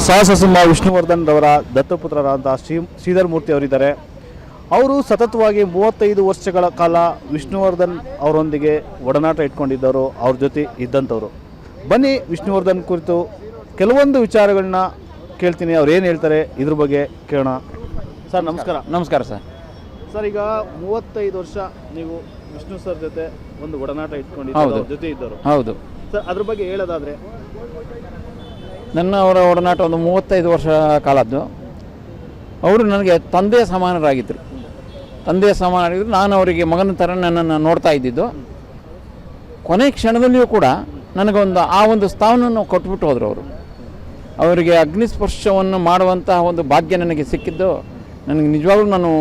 ಸಾಹಸ ಸಿಂಹ ವಿಷ್ಣುವರ್ಧನ್ ರವರ ದತ್ತಪುತ್ರರಾದಂಥ ಶ್ರೀಧರ್ ಮೂರ್ತಿ ಅವರಿದ್ದಾರೆ. ಅವರು ಸತತವಾಗಿ 35 ವರ್ಷಗಳ ಕಾಲ ವಿಷ್ಣುವರ್ಧನ್ ಅವರೊಂದಿಗೆ ಒಡನಾಟ ಇಟ್ಕೊಂಡಿದ್ದವರು, ಅವ್ರ ಜೊತೆ ಇದ್ದಂಥವ್ರು. ಬನ್ನಿ ವಿಷ್ಣುವರ್ಧನ್ ಕುರಿತು ಕೆಲವೊಂದು ವಿಚಾರಗಳನ್ನ ಕೇಳ್ತೀನಿ, ಅವ್ರು ಏನು ಹೇಳ್ತಾರೆ ಇದ್ರ ಬಗ್ಗೆ ಕೇಳೋಣ. ಸರ್ ನಮಸ್ಕಾರ. ನಮಸ್ಕಾರ ಸರ್. ಸರ್, ಈಗ 35 ವರ್ಷ ನೀವು ವಿಷ್ಣು ಸರ್ ಜೊತೆ ಒಂದು ಒಡನಾಟ ಇಟ್ಕೊಂಡಿದ್ದು, ಜೊತೆ ಇದ್ದವರು. ಹೌದು ಸರ್, ಅದ್ರ ಬಗ್ಗೆ ಹೇಳೋದಾದರೆ ಅವರ ಒಡನಾಟ ಒಂದು 35 ವರ್ಷ ಕಾಲದ್ದು. ಅವರು ನನಗೆ ತಂದೆಯ ಸಮಾನರಾಗಿದ್ದರು. ನಾನು ಅವರಿಗೆ ಮಗನ ಥರ ನನ್ನನ್ನು ನೋಡ್ತಾ ಇದ್ದಿದ್ದು. ಕೊನೆ ಕ್ಷಣದಲ್ಲಿಯೂ ಕೂಡ ನನಗೊಂದು ಆ ಒಂದು ಸ್ಥಾನವನ್ನು ಕೊಟ್ಬಿಟ್ಟು ಹೋದರು ಅವರು. ಅವರಿಗೆ ಅಗ್ನಿಸ್ಪರ್ಶವನ್ನು ಮಾಡುವಂತಹ ಒಂದು ಭಾಗ್ಯ ನನಗೆ ಸಿಕ್ಕಿದ್ದು. ನನಗೆ ನಿಜವಾಗ್ಲೂ ನಾನು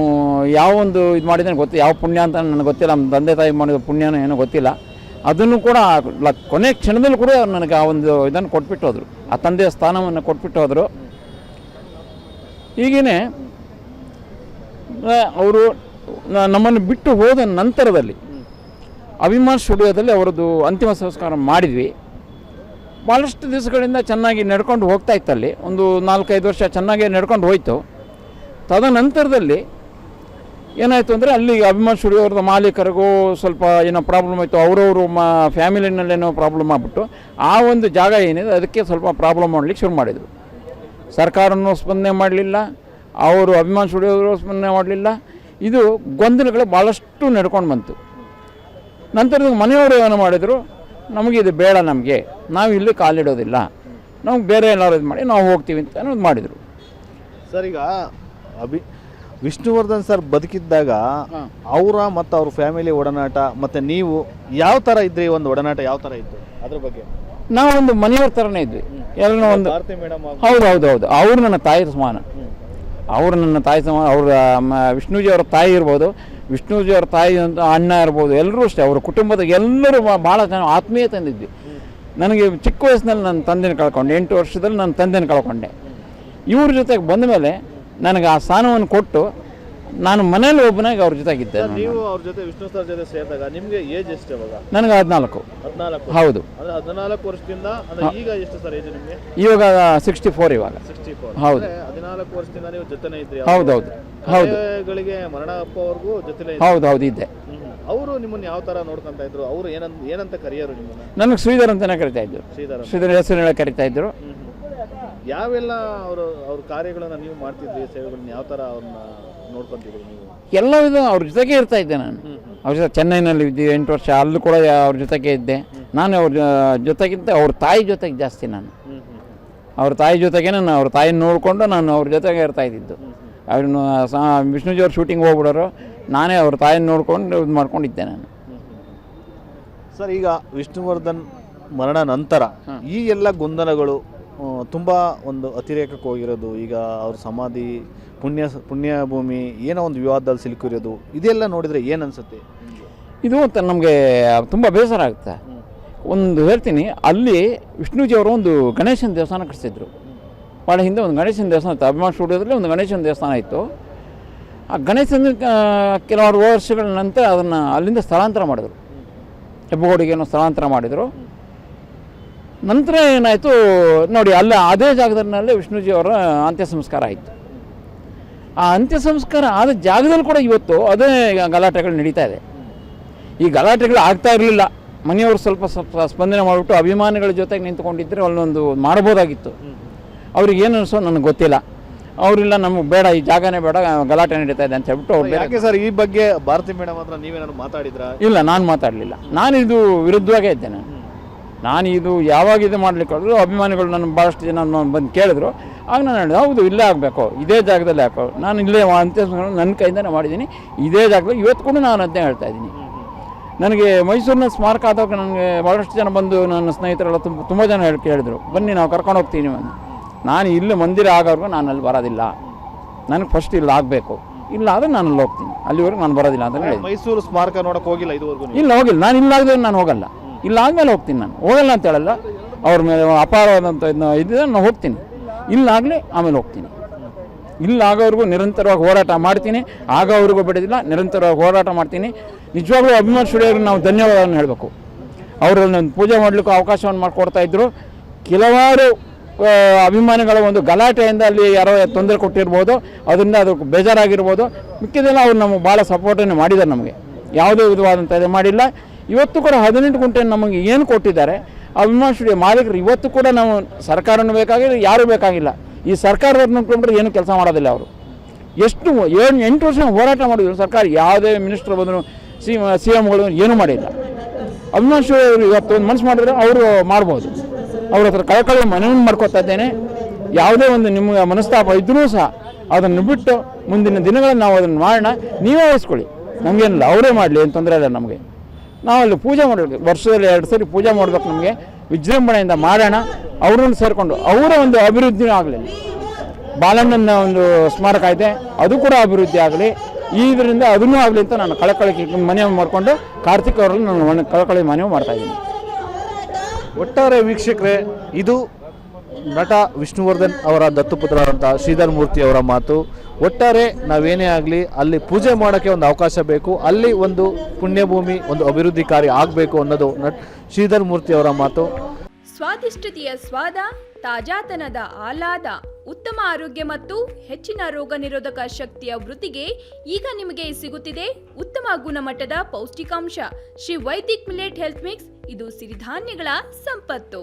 ಯಾವ ಒಂದು ಇದು ಮಾಡಿದ್ದೇನೆ ಗೊತ್ತಿಲ್ಲ, ಯಾವ ಪುಣ್ಯ ಅಂತ ನನಗೆ ಗೊತ್ತಿಲ್ಲ. ನಮ್ಮ ತಂದೆ ತಾಯಿ ಮಾಡಿದ ಪುಣ್ಯನೋ ಏನೋ ಗೊತ್ತಿಲ್ಲ. ಅದನ್ನು ಕೂಡ ಕೊನೆ ಕ್ಷಣದಲ್ಲೂ ಕೂಡ ನನಗೆ ಆ ಒಂದು ಇದನ್ನು ಕೊಟ್ಬಿಟ್ಟು ಹೋದರು, ಆ ತಂದೆಯ ಸ್ಥಾನವನ್ನು ಕೊಟ್ಬಿಟ್ಟು ಹೋದರು. ಹೀಗೇ ಅವರು ನಮ್ಮನ್ನು ಬಿಟ್ಟು ಹೋದ ನಂತರದಲ್ಲಿ ಅಭಿಮಾನ್ ಸ್ಟುಡಿಯೋದಲ್ಲಿ ಅವರದ್ದು ಅಂತಿಮ ಸಂಸ್ಕಾರ ಮಾಡಿದ್ವಿ. ಭಾಳಷ್ಟು ದಿವಸಗಳಿಂದ ಚೆನ್ನಾಗಿ ನಡ್ಕೊಂಡು ಹೋಗ್ತಾ ಇತ್ತಲ್ಲಿ. ಒಂದು 4-5 ವರ್ಷ ಚೆನ್ನಾಗೇ ನಡ್ಕೊಂಡು ಹೋಯಿತು. ತದನಂತರದಲ್ಲಿ ಏನಾಯಿತು ಅಂದರೆ ಅಲ್ಲಿ ಅಭಿಮಾನ್ ಸ್ಟುಡಿಯೋವ್ರದ್ದು ಮಾಲೀಕರಿಗೂ ಸ್ವಲ್ಪ ಏನೋ ಪ್ರಾಬ್ಲಮ್ ಆಯಿತು. ಅವರವರು ಫ್ಯಾಮಿಲಿನಲ್ಲೇನೋ ಪ್ರಾಬ್ಲಮ್ ಆಗಿಬಿಟ್ಟು ಆ ಒಂದು ಜಾಗ ಏನಿದೆ ಅದಕ್ಕೆ ಸ್ವಲ್ಪ ಪ್ರಾಬ್ಲಮ್ ಮಾಡಲಿಕ್ಕೆ ಶುರು ಮಾಡಿದರು. ಸರ್ಕಾರನೂ ಸ್ಪಂದನೆ ಮಾಡಲಿಲ್ಲ, ಅವರು ಅಭಿಮಾನ್ ಸ್ಟುಡಿಯೋವರು ಸ್ಪಂದನೆ ಮಾಡಲಿಲ್ಲ. ಇದು ಗೊಂದಲಗಳು ಭಾಳಷ್ಟು ನಡ್ಕೊಂಡು ಬಂತು. ನಂತರದ ಮನೆಯವರು ಏನು ಮಾಡಿದರು, ನಮಗಿದು ಬೇಡ, ನಾವು ಇಲ್ಲಿ ಕಾಲಿಡೋದಿಲ್ಲ, ನಮ್ಗೆ ಬೇರೆ ಎಲ್ಲರೂ ಇದು ಮಾಡಿ ನಾವು ಹೋಗ್ತೀವಿ ಅಂತ ಅನ್ನೋದು ಮಾಡಿದರು. ಸರ್, ಈಗ ವಿಷ್ಣುವರ್ಧನ್ ಸರ್ ಬದುಕಿದ್ದಾಗ ಅವರ ಮತ್ತು ಅವ್ರ ಫ್ಯಾಮಿಲಿ ಒಡನಾಟ ಮತ್ತು ನೀವು ಯಾವ ಥರ ಇದ್ರಿ, ಒಂದು ಒಡನಾಟ ಯಾವ ಥರ ಇತ್ತು ಅದ್ರ ಬಗ್ಗೆ? ನಾವೊಂದು ಮನೆಯವ್ರ ಥರನೇ ಇದ್ವಿ ಎಲ್ಲ. ಒಂದು ಹೌದು, ಅವರು ನನ್ನ ತಾಯಿ ಸಮಾನ. ಅವ್ರ ವಿಷ್ಣುಜಿಯವರ ತಾಯಿ ಇರ್ಬೋದು, ವಿಷ್ಣುಜಿಯವರ ತಾಯಿ ಅಂತ ಅಣ್ಣ ಇರ್ಬೋದು, ಎಲ್ಲರೂ ಅಷ್ಟೇ. ಅವರ ಕುಟುಂಬದ ಎಲ್ಲರೂ ಭಾಳ ಚೆನ್ನಾಗಿ ಆತ್ಮೀಯತೆಯಿಂದಿದ್ವಿ. ನನಗೆ ಚಿಕ್ಕ ವಯಸ್ಸಿನಲ್ಲಿ ನನ್ನ ತಂದೆನ ಕಳ್ಕೊಂಡೆ, 8 ವರ್ಷದಲ್ಲಿ ನನ್ನ ತಂದೆನ ಕಳ್ಕೊಂಡೆ. ಇವ್ರ ಜೊತೆಗೆ ಬಂದ ಮೇಲೆ ನನಗೆ ಆ ಸ್ಥಾನವನ್ನು ಕೊಟ್ಟು ನಾನು ಮನೇಲಿ ಒಬ್ಬನಾಗಿ ಅವ್ರ ಜೊತೆಗಿದ್ದೆ. ನೀವು ಅವ್ರ ಜೊತೆ ವಿಷ್ಣು ಸರ್ ಜೊತೆ ಸೇರಿದಾಗ ನಿಮಗೆ ಏಜ್ ಎಷ್ಟು? ನನಗೆ 14. ಹೌದು. 14 ವರ್ಷದಿಂದ ಈಗ ಎಷ್ಟು ಸರ್ ಏಜ್ ನಿಮಗೆ? ಇವಾಗ 64. ಇವಾಗ 64. ಹೌದು. 14 ವರ್ಷದಿಂದ ನೀವು ಜೊತೆನೇ ಇದ್ರಿ? ಹೌದು. ಮರಣ ಅಪ್ಪವರೆಗೂ ಜೊತೆಲೇ? ಹೌದು ಇದ್ದೆ. ಅವರು ನಿಮ್ಮನ್ನು ಯಾವ ತರ ನೋಡ್ಕೊಂತ ಇದ್ರು? ಅವರು ಏನಂತ ಕರೆಯೋರು ನಿಮ್ಮನ್ನ? ನನಗೆ ಶ್ರೀಧರ್ ಅಂತಾನೆ ಕರಿತಾ ಇದ್ರು. ಶ್ರೀಧರ್ ಹೆಸರು ಕರಿತಾ ಇದ್ರು. ಯಾವೆಲ್ಲ ಅವ್ರ ಕಾರ್ಯಗಳನ್ನ ನೀವು ಮಾಡ್ತಿದ್ರಿ, ಸೇವೆಗಳನ್ನ ಯಾವ ತರ ಅವ್ರನ್ನ ನೋಡ್ಕೊಂತಿದ್ರಿ ನೀವು? ಎಲ್ಲ ಇದು ಅವ್ರ ಜೊತೆಗೆ ಇರ್ತಾ ಇದ್ದೆ ನಾನು. ಅವ್ರ ಜೊತೆ ಚೆನ್ನೈನಲ್ಲಿ ಇದ್ದೆ 8 ವರ್ಷ, ಅಲ್ಲೂ ಕೂಡ ಅವ್ರ ಜೊತೆಗೆ ಇದ್ದೆ ನಾನು. ಅವ್ರ ಜೊತೆಗಿಂತ ಅವ್ರ ತಾಯಿ ಜೊತೆಗೆ ಜಾಸ್ತಿ ನಾನು. ಅವ್ರ ತಾಯಿ ಜೊತೆಗೆ ನಾನು ಅವ್ರ ತಾಯಿನ ನೋಡಿಕೊಂಡು ನಾನು ಅವ್ರ ಜೊತೆಗೆ ಇರ್ತಾ ಇದ್ದಿದ್ದು. ಅವ್ರನ್ನ ವಿಷ್ಣುಜಿಯವ್ರು ಶೂಟಿಂಗ್ ಹೋಗ್ಬಿಡೋರು, ನಾನೇ ಅವ್ರ ತಾಯಿನ ನೋಡ್ಕೊಂಡು ಇದು ಮಾಡ್ಕೊಂಡಿದ್ದೆ ನಾನು. ಸರ್, ಈಗ ವಿಷ್ಣುವರ್ಧನ್ ಮರಣ ನಂತರ ಈ ಎಲ್ಲ ಗೊಂದಲಗಳು ತುಂಬ ಒಂದು ಅತಿರೇಕಕ್ಕೆ ಹೋಗಿರೋದು, ಈಗ ಅವ್ರ ಸಮಾಧಿ ಪುಣ್ಯ ಭೂಮಿ ಏನೋ ಒಂದು ವಿವಾದದಲ್ಲಿ ಸಿಲುಕಿರೋದು, ಇದೆಲ್ಲ ನೋಡಿದರೆ ಏನು ಅನಿಸುತ್ತೆ? ಇದು ನಮಗೆ ತುಂಬ ಬೇಸರ ಆಗುತ್ತೆ. ಒಂದು ಹೇಳ್ತೀನಿ, ಅಲ್ಲಿ ವಿಷ್ಣುಜಿಯವರು ಒಂದು ಗಣೇಶನ ದೇವಸ್ಥಾನ ಕಟ್ಟಿಸಿದ್ರು. ಭಾಳ ಹಿಂದೆ ಒಂದು ಗಣೇಶನ ದೇವಸ್ಥಾನ ಇತ್ತು. ಅಭಿಮಾನ್ ಸ್ಟುಡಿಯೋದಲ್ಲಿ ಒಂದು ಗಣೇಶನ ದೇವಸ್ಥಾನ ಇತ್ತು. ಆ ಗಣೇಶನ ಕೆಲವಾರು ವರ್ಷಗಳ ನಂತರ ಅದನ್ನು ಅಲ್ಲಿಂದ ಸ್ಥಳಾಂತರ ಮಾಡಿದರು, ಹೆಬ್ಬಗೋಡಿಗೇನೋ ಸ್ಥಳಾಂತರ ಮಾಡಿದರು. ನಂತರ ಏನಾಯಿತು ನೋಡಿ, ಅದೇ ಜಾಗದಲ್ಲೇ ವಿಷ್ಣುಜಿಯವರ ಅಂತ್ಯ ಸಂಸ್ಕಾರ ಆಯಿತು. ಆ ಅಂತ್ಯ ಸಂಸ್ಕಾರ ಆದ ಜಾಗದಲ್ಲಿ ಕೂಡ ಇವತ್ತು ಅದೇ ಗಲಾಟೆಗಳು ನಡೀತಾ ಇದೆ. ಈ ಗಲಾಟೆಗಳು ಆಗ್ತಾ ಇರಲಿಲ್ಲ. ಮನೆಯವರು ಸ್ವಲ್ಪ ಸ್ಪಂದನೆ ಮಾಡಿಬಿಟ್ಟು ಅಭಿಮಾನಿಗಳ ಜೊತೆಗೆ ನಿಂತ್ಕೊಂಡಿದ್ದರೆ ಅಲ್ಲೊಂದು ಮಾಡ್ಬೋದಾಗಿತ್ತು. ಅವ್ರಿಗೆ ಏನು ಅನಿಸೋ ನನಗೆ ಗೊತ್ತಿಲ್ಲ. ಅವರಿಲ್ಲ, ನಮಗೆ ಬೇಡ, ಈ ಜಾಗನೇ ಬೇಡ, ಗಲಾಟೆ ನಡೀತಾ ಇದೆ ಅಂತ ಹೇಳ್ಬಿಟ್ಟು ಅವ್ರು. ಯಾಕೆ ಸರ್ ಈ ಬಗ್ಗೆ ಭಾರತಿ ಮೇಡಮ್ ಹತ್ರ ನೀವೇನಾದ್ರು ಮಾತಾಡಿದ್ರಾ? ಇಲ್ಲ, ನಾನು ಮಾತಾಡಲಿಲ್ಲ. ನಾನು ಇದು ವಿರುದ್ಧವಾಗೇ ಇದ್ದೆ. ನಾನು ಇದು ಯಾವಾಗ ಇದು ಮಾಡ್ಲಿಕ್ಕೆ ಹೇಳಿದ್ರು, ಅಭಿಮಾನಿಗಳು ನನ್ನ ಭಾಳಷ್ಟು ಜನ ಬಂದು ಕೇಳಿದ್ರು. ಆಗ ನಾನು ಹೇಳಿದೆ, ಹೌದು ಇಲ್ಲೇ ಆಗಬೇಕು, ಇದೇ ಜಾಗದಲ್ಲಿ ಹಾಕೋ. ನಾನು ಇಲ್ಲೇ ಅಂತ್ಯ ನನ್ನ ಕೈಯಿಂದನೇ ಮಾಡಿದ್ದೀನಿ, ಇದೇ ಜಾಗದಲ್ಲಿ. ಇವತ್ತು ಕೂಡ ನಾನು ಅದನ್ನೇ ಹೇಳ್ತಾ ಇದ್ದೀನಿ. ನನಗೆ ಮೈಸೂರಿನ ಸ್ಮಾರಕ ಆದಾಗ ನನಗೆ ಭಾಳಷ್ಟು ಜನ ಬಂದು, ನನ್ನ ಸ್ನೇಹಿತರೆಲ್ಲ ತುಂಬ ಜನ ಕೇಳಿದ್ರು, ಬನ್ನಿ ನಾವು ಕರ್ಕೊಂಡು ಹೋಗ್ತೀನಿ ಅಂತ. ನಾನು ಇಲ್ಲಿ ಮಂದಿರ ಆಗೋವರೆಗೂ ನಾನು ಅಲ್ಲಿ ಬರೋದಿಲ್ಲ, ನನಗೆ ಫಸ್ಟ್ ಇಲ್ಲಿ ಆಗಬೇಕು, ಇಲ್ಲ ಆದರೆ ನಾನು ಅಲ್ಲಿ ಹೋಗ್ತೀನಿ, ಅಲ್ಲಿವರೆಗೂ ನಾನು ಬರೋದಿಲ್ಲ ಅಂತ ಹೇಳಿ. ಮೈಸೂರು ಸ್ಮಾರಕ ನೋಡೋಕೆ ಹೋಗಿಲ್ಲ ಇದುವರೆಗೂ? ಇಲ್ಲ, ಹೋಗಿಲ್ಲ. ನಾನು ಇಲ್ಲಾಗದೆ ನಾನು ಹೋಗಲ್ಲ. ಇಲ್ಲ ಆದಮೇಲೆ ಹೋಗ್ತೀನಿ. ನಾನು ಹೋಗಲ್ಲ ಅಂತ ಹೇಳಲ್ಲ, ಅವ್ರ ಮೇಲೆ ಅಪಾರವಾದಂಥ ಇದ್ದರೆ ನಾನು ಹೋಗ್ತೀನಿ. ಇಲ್ಲಾಗಲಿ ಆಮೇಲೆ ಹೋಗ್ತೀನಿ. ಇಲ್ಲಾಗೋವರೆಗೂ ನಿರಂತರವಾಗಿ ಹೋರಾಟ ಮಾಡ್ತೀನಿ. ಆಗೋವರೆಗೂ ಬಿಡೋದಿಲ್ಲ, ನಿರಂತರವಾಗಿ ಹೋರಾಟ ಮಾಡ್ತೀನಿ. ನಿಜವಾಗ್ಲೂ ಅಭಿಮಾನ್ ಸ್ಟುಡಿಯೋಗೆ ನಾವು ಧನ್ಯವಾದವನ್ನು ಹೇಳಬೇಕು. ಅವರನ್ನು ಪೂಜೆ ಮಾಡಲಿಕ್ಕೂ ಅವಕಾಶವನ್ನು ಮಾಡಿಕೊಡ್ತಾಯಿದ್ರು. ಕೆಲವಾರು ಅಭಿಮಾನಿಗಳ ಒಂದು ಗಲಾಟೆಯಿಂದ ಅಲ್ಲಿ ಯಾರೋ ತೊಂದರೆ ಕೊಟ್ಟಿರ್ಬೋದು, ಅದರಿಂದ ಅದು ಬೇಜಾರಾಗಿರ್ಬೋದು. ಮಿಕ್ಕಿದೆಲ್ಲ ಅವ್ರು ನಮಗೆ ಭಾಳ ಸಪೋರ್ಟನ್ನು ಮಾಡಿದ್ದಾರೆ. ನಮಗೆ ಯಾವುದೇ ವಿಧವಾದಂಥ ಇದು ಮಾಡಿಲ್ಲ. ಇವತ್ತು ಕೂಡ 18 ಗುಂಟೆ ನಮಗೆ ಏನು ಕೊಟ್ಟಿದ್ದಾರೆ ಅಭಿಮಾನ್ ಸ್ಟುಡಿಯೋ ಮಾಲೀಕರು, ಇವತ್ತು ಕೂಡ ನಾವು ಸರ್ಕಾರನೂ ಬೇಕಾಗಿಲ್ಲ, ಯಾರೂ ಬೇಕಾಗಿಲ್ಲ. ಈ ಸರ್ಕಾರದವ್ರನ್ನ ಕೊಂಡ್ರೆ ಏನು ಕೆಲಸ ಮಾಡೋದಿಲ್ಲ. ಅವರು ಎಷ್ಟು 8 ವರ್ಷ ಹೋರಾಟ ಮಾಡಿದ್ರು. ಸರ್ಕಾರ ಯಾವುದೇ ಮಿನಿಸ್ಟರ್ ಬಂದರು, CMಗಳು ಏನೂ ಮಾಡಿಲ್ಲ. ಅಭಿಮಾನ್ ಸ್ಟುಡಿಯೋ ಇವತ್ತು ಒಂದು ಮನಸ್ಸು ಮಾಡಿದ್ರೆ ಅವರು ಮಾಡ್ಬೋದು. ಅವ್ರ ಹತ್ರ ಕಳಕಳಿ ಮನವಿ ಮಾಡ್ಕೊತಾ ಇದ್ದೇನೆ. ಯಾವುದೇ ಒಂದು ನಿಮಗೆ ಮನಸ್ತಾಪ ಇದ್ರೂ ಸಹ ಅದನ್ನು ಬಿಟ್ಟು ಮುಂದಿನ ದಿನಗಳಲ್ಲಿ ನಾವು ಅದನ್ನು ಮಾಡೋಣ. ನೀವೇ ವಹಿಸ್ಕೊಳ್ಳಿ, ನಮಗೇನಿಲ್ಲ, ಅವರೇ ಮಾಡಲಿ, ಏನು ತೊಂದರೆ ಇಲ್ಲ ನಮಗೆ. ನಾವಲ್ಲಿ ಪೂಜೆ ಮಾಡಬೇಕು, ವರ್ಷದಲ್ಲಿ 2 ಸರಿ ಪೂಜೆ ಮಾಡಬೇಕು. ನಮಗೆ ವಿಜೃಂಭಣೆಯಿಂದ ಮಾಡೋಣ. ಅವರನ್ನು ಸೇರಿಕೊಂಡು ಅವರ ಒಂದು ಅಭಿವೃದ್ಧಿನೂ ಆಗಲಿ. ಬಾಲಣ್ಣನ ಒಂದು ಸ್ಮಾರಕ ಇದೆ, ಅದು ಕೂಡ ಅಭಿವೃದ್ಧಿ ಆಗಲಿ. ಇದರಿಂದ ಅದನ್ನೂ ಆಗಲಿ ಅಂತ ನಾನು ಕಳಕಳಿ ಮನವಿ ಮಾಡಿಕೊಂಡು ಕಾರ್ತಿಕ್ ಅವರಲ್ಲಿ ನಾನು ಕಳಕಳಿ ಮನವಿ ಮಾಡ್ತಾಯಿದ್ದೀನಿ. ಒಟ್ಟಾರೆ ವೀಕ್ಷಕರೇ, ಇದು ನಟ ವಿಷ್ಣುವರ್ಧನ್ ಅವರ ದತ್ತುಪುತ್ರರಾದಂಥ ಶ್ರೀಧರ್ ಮೂರ್ತಿ ಅವರ ಮಾತು. ಒಟ್ಟಾರೆ ನಾವೇನೇ ಆಗಲಿ ಅಲ್ಲಿ ಪೂಜೆ ಮಾಡೋಕ್ಕೆ ಒಂದು ಅವಕಾಶ ಬೇಕು, ಅಲ್ಲಿ ಒಂದು ಪುಣ್ಯಭೂಮಿ, ಒಂದು ಅಭಿವೃದ್ಧಿ ಕಾರ್ಯ ಆಗಬೇಕು ಅನ್ನೋದು ಶ್ರೀಧರ್ ಮೂರ್ತಿ ಅವರ ಮಾತು. ಸ್ವಾದಿಷ್ಟತೆಯ ಸ್ವಾದ, ತಾಜಾತನದ ಆಹ್ಲಾದ, ಉತ್ತಮ ಆರೋಗ್ಯ ಮತ್ತು ಹೆಚ್ಚಿನ ರೋಗ ನಿರೋಧಕ ಶಕ್ತಿಯ ವೃದ್ಧಿಗೆ ಈಗ ನಿಮಗೆ ಸಿಗುತ್ತಿದೆ ಉತ್ತಮ ಗುಣಮಟ್ಟದ ಪೌಷ್ಟಿಕಾಂಶ Shri Vaidik millet health mix. ಇದು ಸಿರಿಧಾನ್ಯಗಳ ಸಂಪತ್ತು.